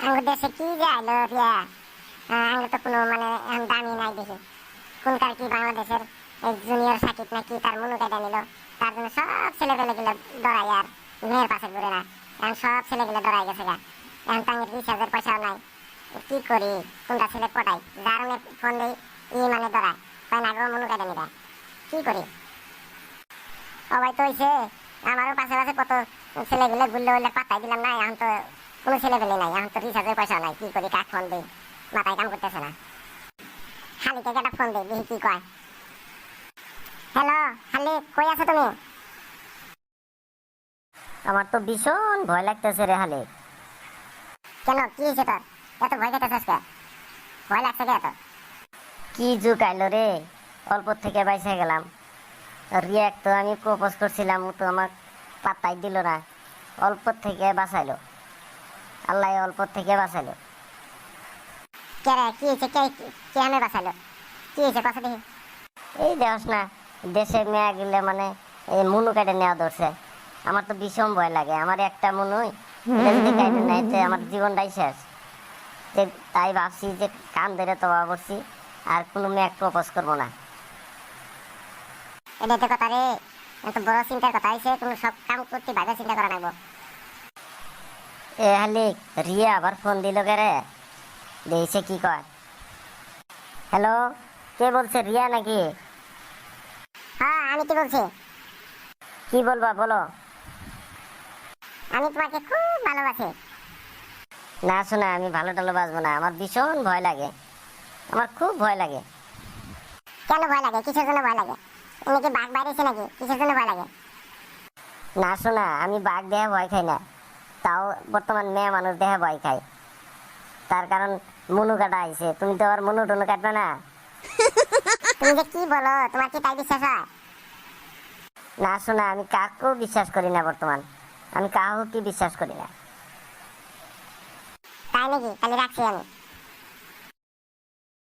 আমার দেশে কি যে আইলো রিয়া, আঙ্গুর তো কোনো মানে এখন দামি নাই দেখি। কোনকার কি বাংলাদেশের জুনিয়র সাকিব নাকি তার মনু কেটে নিল, তার জন্য সব ছেলেপেলে গুলো দৌড়াই আর মেয়ের পাশে ঘুরে না। এখন সব ছেলেগুলো দৌড়াই গেছে গা। এখন তাঙ্গের রিচার্জের পয়সাও নাই। কি করি, কোনটা ছেলে পটাই, যার ফোন দিই মানে দৌড়ায়, তাই না গো মনু কেটে নিবে। কি করি ও ভাই, তো হইছে আমারও পাশে পাশে কত ছেলেগুলো ঘুরলে উঠলে পাত্তাই দিলাম না। এখন তো কোনো ছেলে পেলে নাই, এখন তো রিচার্জের পয়সা নাই। কি করি, কাক ফোন দিই, মাথায় কাম করতেছে না। হালিকে একটা ফোন দিই, দেখি কি কয়। হ্যালো হালি, কই আছো তুমি? আমার তো ভীষণ ভয় লাগতেছে রে হালে। কেন, কি হয়েছে তোর? এত ভয় পেতেছিস কে? ভয় লাগছে কে এত? কি যুগ আইলো রে, অল্প থেকে বাইসে গেলাম। রিয়াক তো আমি প্রপোজ করছিলাম, ও তো আমার পাত্তাই দিল না। অল্প থেকে বাঁচাইলো, আল্লাহ অল্প থেকে বাঁচাইলো। কে রে, কি হয়েছে? কে আমি বাঁচালো? কি হয়েছে কথা দেখি। এই দেখ না, দেশের মেয়ে গেলে মানে এই মুনু কেটে নেওয়া ধরছে। আমার তো ভীষণ ভয় লাগে, আমার একটা মনুই এটা যদি কেটে নেয় তো আমার জীবনটাই শেষ। যে তাই ভাবছি যে কান ধরে তো করছি, আর কোনো মেয়ে প্রপোজ করবো না। এটা তো কথা রে, এত বড় চিন্তার কথা হয়েছে, তুমি সব কাম করতে বাজে চিন্তা করা লাগবো। এ হালিক, রিয়া আবার ফোন দিল কে রে, দেখছে কি কয়। হ্যালো, কে বলছে, রিয়া নাকি? হ্যাঁ, আমি কি বলছি, কি বলবা বলো। আমি তোমাকে খুব ভালোবাসি। না শোনা, আমি ভালো টালো বাজবো না, আমার ভীষণ ভয় লাগে, আমার খুব ভয় লাগে। কেন ভয় লাগে? কিসের জন্য ভয় লাগে? তুমি কি বাঘ বাইরেছে নাকি? কিসের জন্য ভয় লাগে? না শোনা, আমি বাঘ দেহে ভয় খাই না, তাও বর্তমান মেয়ে মানুষ দেহে ভয় খাই। তার কারণ মনু কাটা আইছে, তুমি তো আর মনু টনু কাটবে না। তুমি যে কি বলো, তোমার কি তাই বিশ্বাস হয়? না শোনা, আমি কাকেও বিশ্বাস করি না বর্তমান, আমি কাউকে বিশ্বাস করি না। তাই নাকি? তাহলে রাখছি আমি।